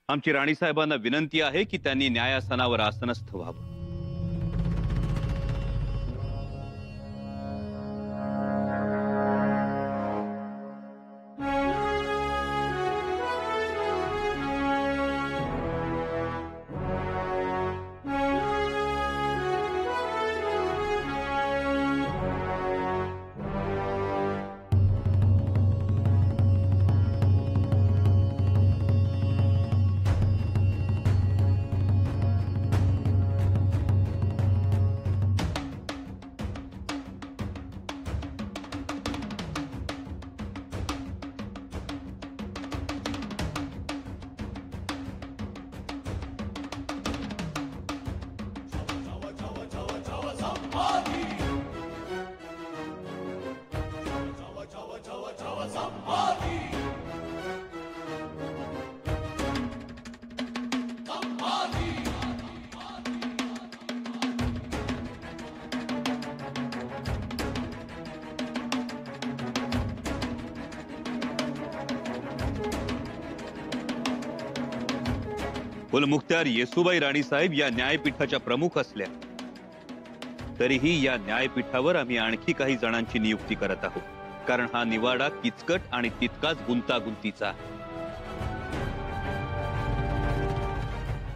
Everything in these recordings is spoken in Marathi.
आमची राणी साहेबांना विनंती आहे की त्यांनी न्यायासनावर आसनस्थ व्हावं। कुलमुख्तार येसुबाई राणी साहेब या न्यायपीठाच्या प्रमुख असल्या तरीही या न्यायपीठावर आम्ही आणखी काही जणांची नियुक्ती करत आहोत, कारण हा निवाडा किचकट आणि तितकाच गुंतागुंतीचा आहे।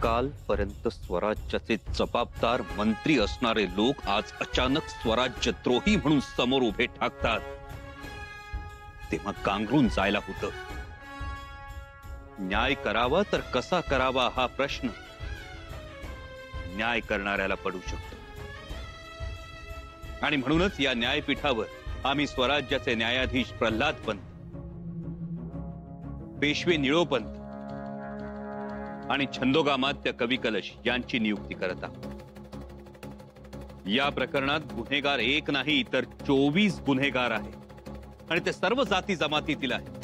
कालपर्यंत स्वराज्याचे जबाबदार मंत्री असणारे लोक आज अचानक स्वराज्यद्रोही म्हणून समोर उभे ठाकतात, तेव्हा कांगरून जायला होतं। न्याय करावा तर कसा करावा हा प्रश्न न्याय करणाऱ्याला पडू शकतो, आणि म्हणूनच या न्यायपीठावर आम्ही स्वराज्याचे न्यायाधीश प्रल्हाद पंत, पेशवे निळोपंत आणि छंदोगामात्य कवी कलश यांची नियुक्ती करत आहोत। या प्रकरणात गुन्हेगार एक नाही तर 24 गुन्हेगार आहेत, आणि ते सर्व जाती जमातीतील आहेत।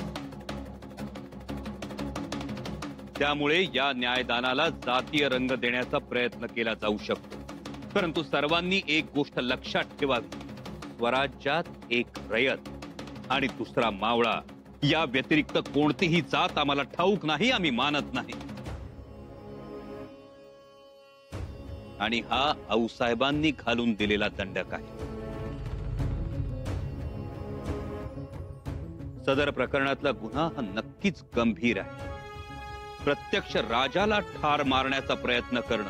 त्यामुळे या न्यायदानाला जातीय रंग देण्याचा प्रयत्न केला जाऊ शकतो, परंतु सर्वांनी एक गोष्ट लक्षात ठेवावी, स्वराज्यात एक रयत आणि दुसरा मावळा या व्यतिरिक्त कोणतीही जात आम्हाला ठाऊक नाही, आम्ही मानत नाही। आणि हा आऊसाहेबांनी घालून दिलेला दंडक आहे। सदर प्रकरणातला गुन्हा हा नक्कीच गंभीर आहे। प्रत्यक्ष राजाला ठार मारण्याचा प्रयत्न करणं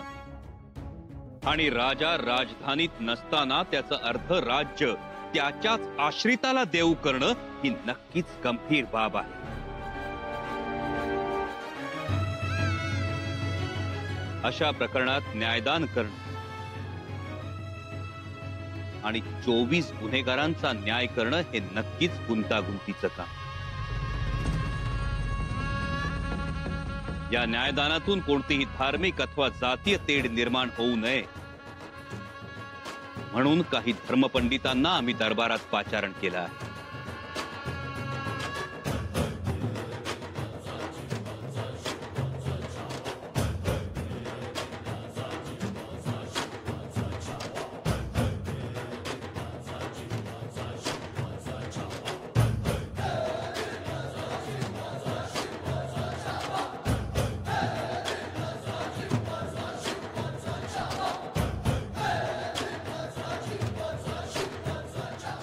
आणि राजा राजधानीत नसताना त्याचं अर्ध राज्य त्याच्याच आश्रिताला देऊ करणं ही नक्कीच गंभीर बाब आहे। अशा प्रकरणात न्यायदान करणं आणि 24 गुन्हेगारांचा न्याय करणं हे नक्कीच गुंतागुंतीचं काम। या न्यायदानातून कोणतीही धार्मिक अथवा जातीय तेढ निर्माण होऊ नये म्हणून काही धर्मपंडितांना आम्ही दरबारात पाचारण केलं आहे।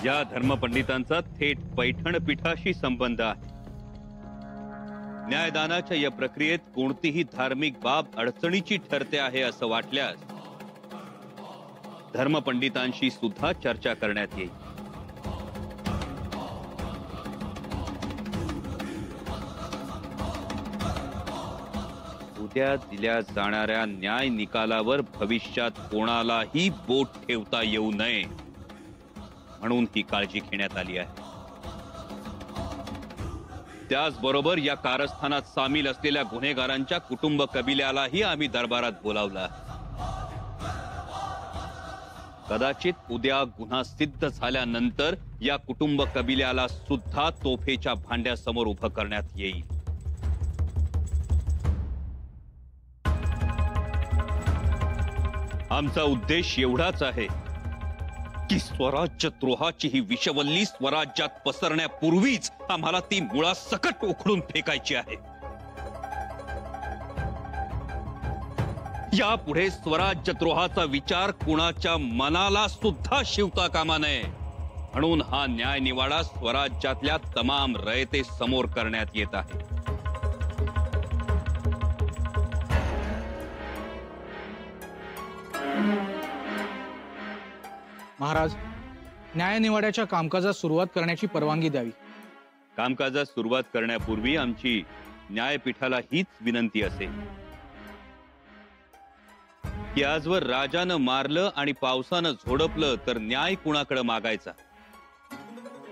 या धर्मपंडितांचा थेट पैठण पीठाशी संबंध आहे। न्यायदानाच्या या प्रक्रियेत कोणतीही धार्मिक बाब अडचणीची ठरते आहे असं वाटल्यास धर्मपंडितांशी सुद्धा चर्चा करण्यात येईल। उद्या दिल्या जाणाऱ्या न्याय निकालावर भविष्यात कोणालाही बोट ठेवता येऊ नये म्हणून ही काळजी घेण्यात आली आहे। त्याचबरोबर या कारस्थानात सामील असलेल्या गुन्हेगारांच्या कुटुंब कबिल्यालाही आम्ही दरबारात बोलावला। कदाचित उद्या गुन्हा सिद्ध झाल्यानंतर या कुटुंब कबिल्याला सुद्धा तोफेच्या भांड्यासमोर उभं करण्यात येईल। आमचा उद्देश एवढाच आहे की स्वराज्यद्रोहाची ही विषवल्ली स्वराज्यात पसरण्यापूर्वीच आम्हाला ती मुळासकट उखडून फेकायची आहे। यापुढे स्वराज्यद्रोहाचा विचार कुणाच्या मनाला सुद्धा शिवता कामा नये, म्हणून हा न्याय निवाडा स्वराज्यातल्या तमाम रयते समोर करण्यात येत आहे. महाराज, न्याय निवाड्याच्या कामकाजास सुरुवात करण्याची परवानगी द्यावी. कामकाजास सुरुवात करण्यापूर्वी आमची न्यायपीठाला हीच विनंती असेल की आजवर राजानं मारलं आणि पावसानं झोडपलं तर न्याय कुणाकडे मागायचा,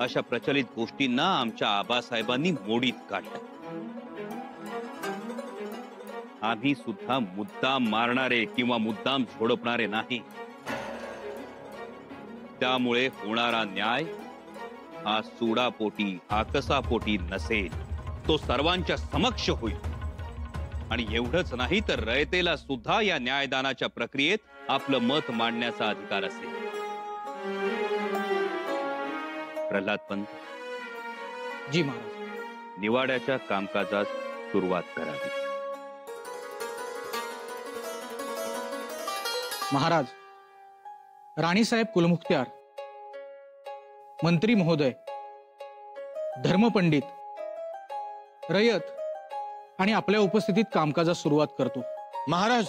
अशा प्रचलित गोष्टींना आमच्या आबासाहेबांनी मोडीत काढलं. आम्ही सुद्धा मुद्दाम मारणारे किंवा मुद्दाम झोडपणारे नाही. त्यामुळे होणारा न्याय हा सुडापोटी आकसापोटी नसेल, तो सर्वांच्या समक्ष होईल. आणि एवढंच नाही तर रयतेला सुद्धा या न्यायदानाच्या प्रक्रियेत आपलं मत मांडण्याचा अधिकार असेल. प्रल्हाद पंत, जी महाराज. निवाड्याच्या कामकाजास सुरुवात करावी. महाराज, राणीसाहेब कुलमुख्त्यार, मंत्री महोदय, धर्मपंडित, रयत आणि आपल्या उपस्थितीत कामकाजास सुरुवात करतो. महाराज,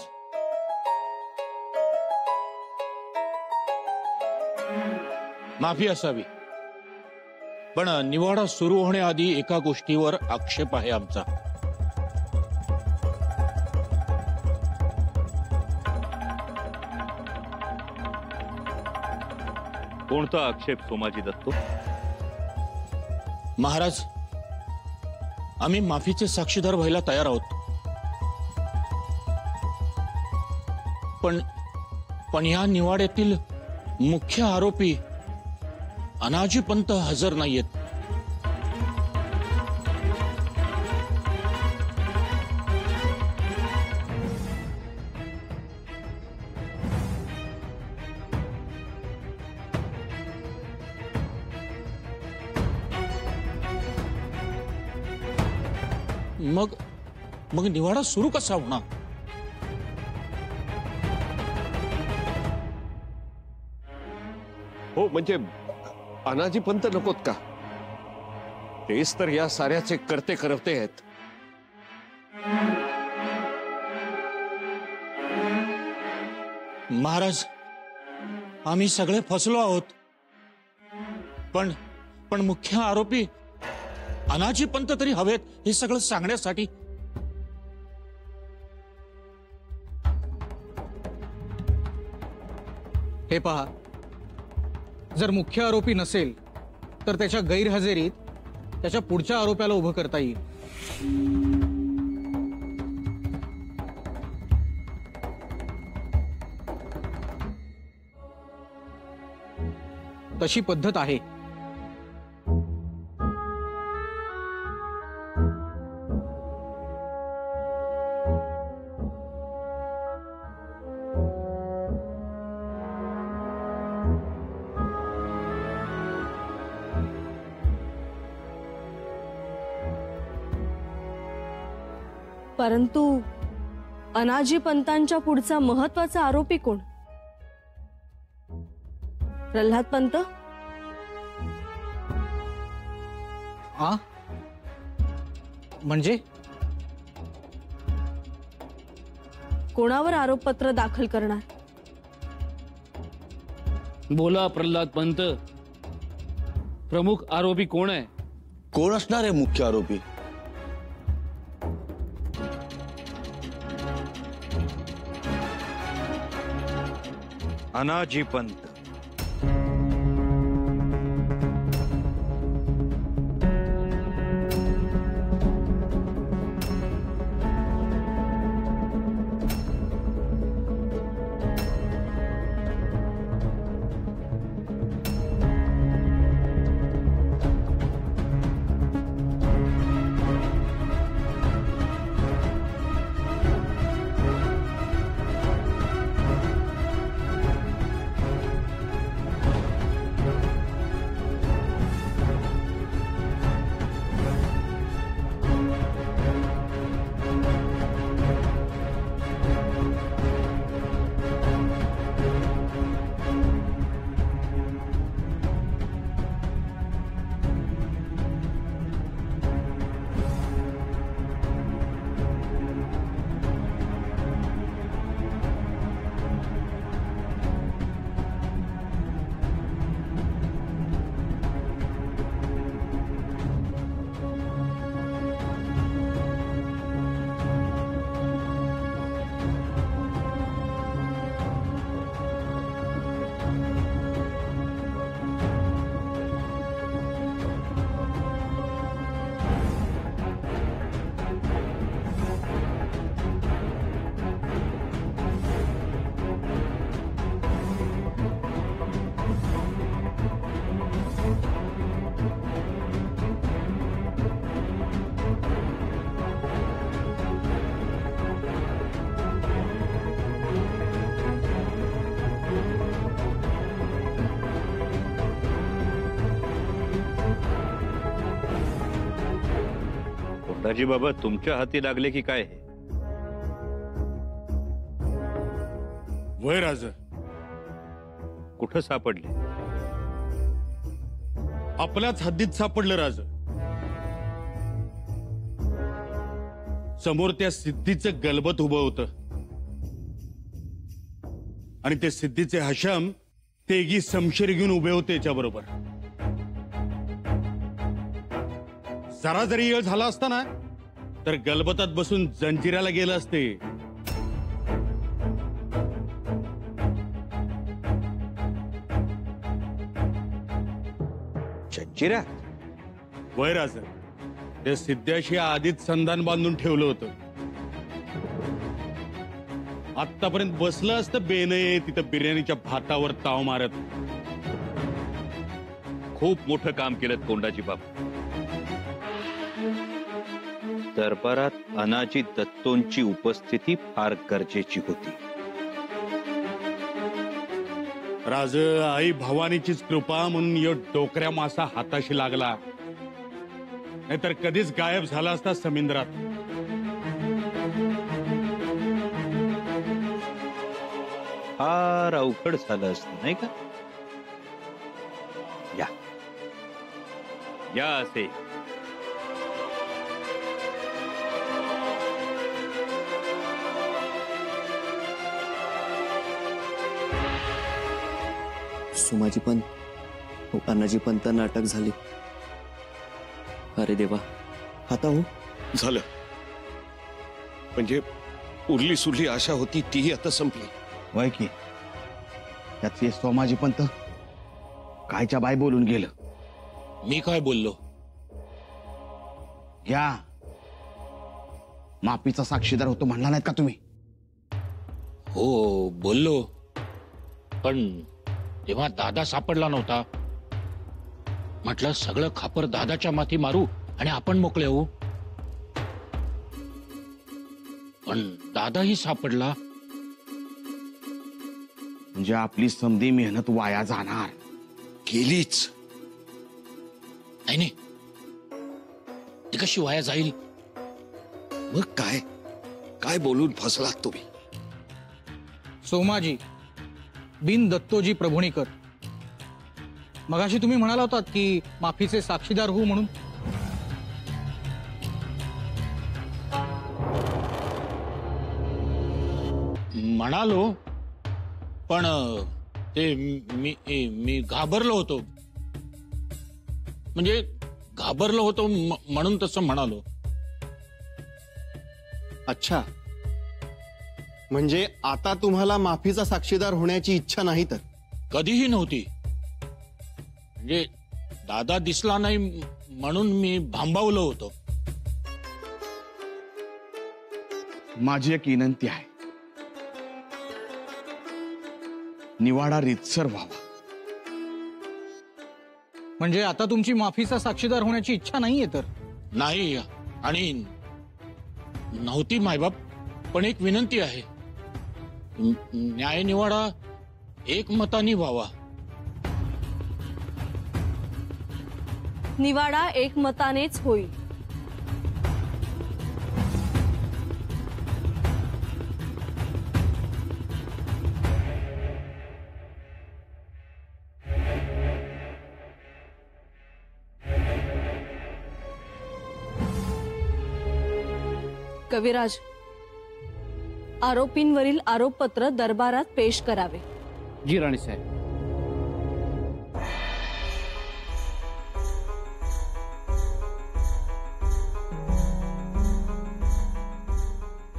माफी असावी, पण निवाडा सुरू होण्याआधी एका गोष्टीवर आक्षेप आहे आमचा. कोणता आक्षेप सोमाजी दत्तो? महाराज, आम्ही माफीचे साक्षीदार व्हायला तयार आहोत, पण या निवाड्यातील मुख्य आरोपी अनाजी पंत हजर नाहीयेत. मग निवाडा सुरू कसा होणार? हो, म्हणजे अनाजी पंत नकोत का? तेच तर या साऱ्याचे करते करवते आहेत. महाराज, आम्ही सगळे फसलो आहोत, पण मुख्य आरोपी अनाजी पंत तरी हवेत हे सगळं सांगण्यासाठी. हे पहा, जर मुख्य आरोपी नसेल तर त्याच्या गैरहजेरीत त्याच्या पुढच्या आरोप्याला उभं करता येईल. तशी पद्धत आहे. परंतु अनाजी पंतांच्या पुढचा महत्वाचा आरोपी कोण? प्रल्हाद पंत? म्हणजे कोणावर आरोपपत्र दाखल करणार? बोला प्रल्हाद पंत, प्रमुख आरोपी कोण आहे? कोण असणार आहे मुख्य आरोपी? अनाजी पंत. दाजी बाबा तुमच्या हाती लागले की काय हे? वय राज, कुठं सापडले? आपल्याच हद्दीत सापडलं राज. समोर त्या सिद्धीचं गलबत उभं होतं आणि ते सिद्धीचे हशम तेगी समशेर घेऊन उभे होते याच्याबरोबर. जरा जरी येळ झाला असता ना तर गलबतात बसून जंजिराला गेलं असते. जंजिरा? वय राज, त्या सिद्ध्याशी आधीच संधान बांधून ठेवलं होतं. आतापर्यंत बसलं असतं बेनये तिथं बिर्याणीच्या भातावर ताव मारत. खूप मोठं काम केलं कोंडाजी बाबा. दरबारात अनाजी दत्तोंची उपस्थिती फार गरजेची होती. राज, आई भवानीचीच कृपा म्हणून यो डोकऱ्या मासा हाताशी लागला, नाहीतर कधीच गायब झाला असता समुद्रात. फार अवघड झालं असतं नाही का? या या असे. सुमाजी पण अनाजी पंतांना अटक झाली. अरे देवा, आता हो झालं म्हणजे उरली सुरली आशा होती तीही आता संपली. वय की त्याचे सोमाजी पंत कायच्या बाय बोलून गेलं. मी काय बोललो? या माफीचा साक्षीदार होतो म्हणला नाहीत का तुम्ही? हो बोललो, पण तेव्हा दादा सापडला नव्हता. म्हटलं सगळं खापर दादाच्या माथी मारू आणि आपण मोकळे होऊ. पण दादाही सापडला. म्हणजे आपली समधी मेहनत वाया जाणार. गेलीच. नाही, ती कशी वाया जाईल? मग काय काय बोलून फसलात तुम्ही? सोमाजी बिन दत्तोजी प्रभुणीकर, मगाशी तुम्ही म्हणाला होतात की माफीचे साक्षीदार होऊ म्हणून. म्हणालो, पण ते मी घाबरलो होतो. म्हणजे घाबरलो होतो म्हणून तसं म्हणालो. अच्छा, म्हणजे आता तुम्हाला माफीचा साक्षीदार होण्याची इच्छा नाही तर? कधीही नव्हती. म्हणजे दादा दिसला नाही म्हणून मी भांबावलो होतो. माझी एक विनंती आहे, निवाडा रीतसर व्हावा. म्हणजे आता तुमची माफीचा साक्षीदार होण्याची इच्छा नाहीये तर? नाही, आणि नव्हती मायबाप, पण एक विनंती आहे. न्याय निवाडा एकमताने व्हावा. निवाडा एकमतानेच होईल. कविराज, आरोपींवरील आरोपपत्र दरबारात पेश करावे. जी राणी साहेब.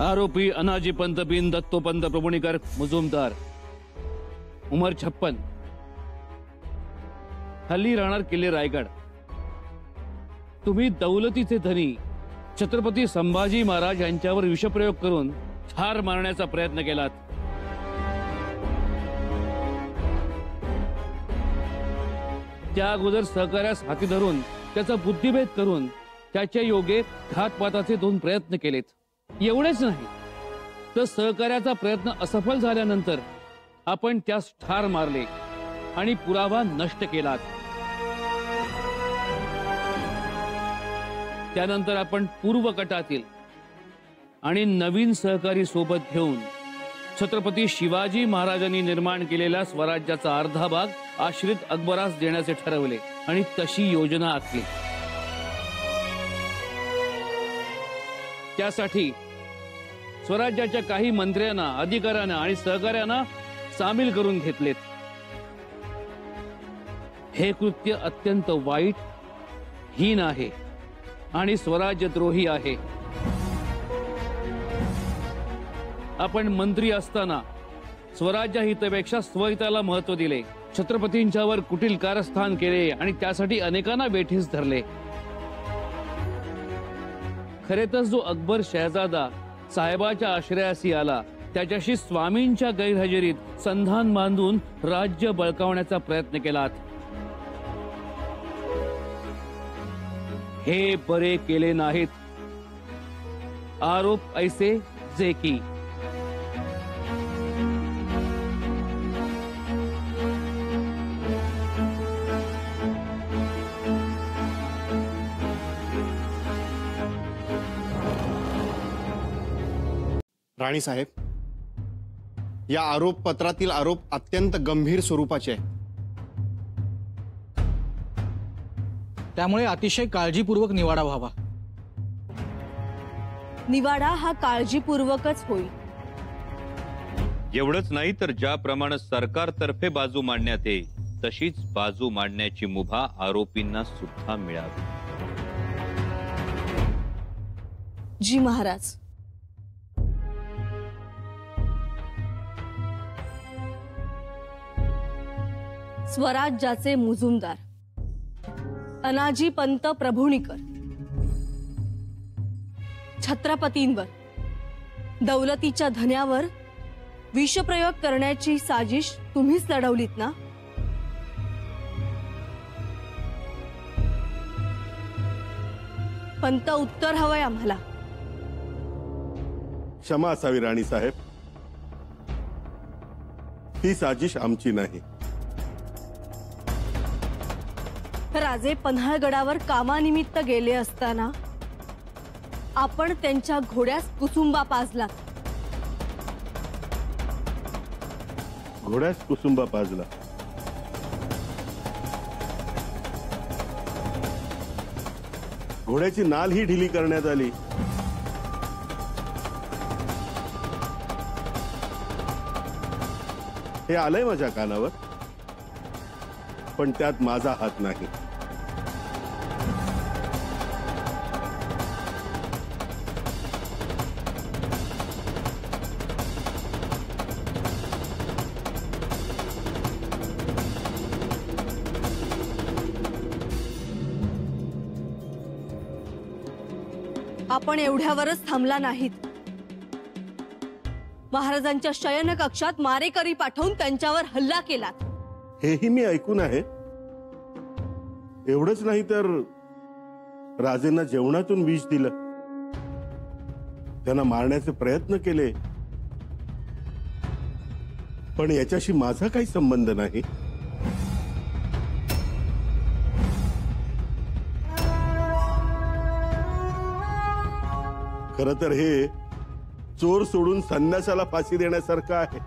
आरोपी अनाजी पंत बिन दत्तोपंत प्रभुणीकर मुजुमदार, उमर 56, हल्ली राहणार किल्ले रायगड. तुम्ही दौलतीचे धनी छत्रपती संभाजी महाराज यांच्यावर विषप्रयोग करून ठार मारण्याचा प्रयत्न केलात. त्या अगोदर सहकार्यास हाती धरून त्याचा बुद्धिभेद करून त्याच्या योगे घातपाताचे 2 प्रयत्न केलेत. एवढेच नाही तर सहकार्याचा प्रयत्न असफल झाल्यानंतर आपण त्यास ठार मारले आणि पुरावा नष्ट केलात. त्यानंतर आपण पूर्वकटातील आणि नवीन सहकारी सोबत घेऊन छत्रपती शिवाजी महाराजांनी निर्माण केलेल्या स्वराज्याचा अर्धा भाग आश्रित अकबरास देण्याचे ठरवले आणि तशी योजना आखली. त्यासाठी स्वराज्याच्या काही मंत्र्यांना, अधिकाऱ्यांना आणि सहकाऱ्यांना सामील करून घेतलेत. हे कृत्य अत्यंत वाईट, हीन आहे आणि स्वराज्यद्रोही आहे. आपण मंत्री असताना स्वराज्य हितापेक्षा स्वहिताला महत्व दिले, छत्रपतींच्यावर कुटील कारस्थान केले आणि त्यासाठी अनेकांना बेठीस धरले. खरे तर जो अकबर शहजादा साहेबाच्या आश्रयासी आला, त्याच्याशी स्वामींच्या गैरहजेरीत संधान बांधून राज्य बळकावण्याचा प्रयत्न केलात. हे बरे केले नाहीत. आरोप ऐसे जे की राणी साहेब, या आरोप पत्रातील आरोप अत्यंत गंभीर स्वरूपाचे आहे. त्यामुळे अतिशय काळजीपूर्वक निवाडा व्हावा. निवाडा हा काळजीपूर्वकच होईल. एवढंच नाही तर ज्याप्रमाणे सरकारतर्फे बाजू मांडण्यात येईल तशीच बाजू मांडण्याची मुभा आरोपींना सुद्धा मिळावी. जी महाराज. स्वराज्याचे मुजुमदार अनाजी पंत प्रभुणीकर छत्रपतींवर दौलतीच्या धन्यावर विषप्रयोग करण्याची साजिश तुम्हीच लढवलीत ना? पंत, उत्तर हवंय आम्हाला. क्षमा असावी राणी साहेब, ही साजिश आमची नाही. राजे पन्हाळगडावर कामानिमित्त गेले असताना आपण त्यांच्या घोड्यास कुसुंबा पाजला. घोड्यास कुसुंबा पाजला? घोड्याची नाल ही ढिली करण्यात आली. हे आलंय माझ्या कानावर, पण त्यात माझा हात नाही. आपण एवढ्यावरच थांबला नाहीत. महाराजांच्या शयन कक्षात मारेकरी पाठवून त्यांच्यावर हल्ला केलात. हेही मी ऐकून आहे. एवढंच नाही तर राजेंना जेवणातून विष दिलं, त्यांना मारण्याचे प्रयत्न केले. पण याच्याशी माझा काही संबंध नाही. खरं तर हे चोर सोडून संन्यासाला फाशी देण्यासारखं आहे.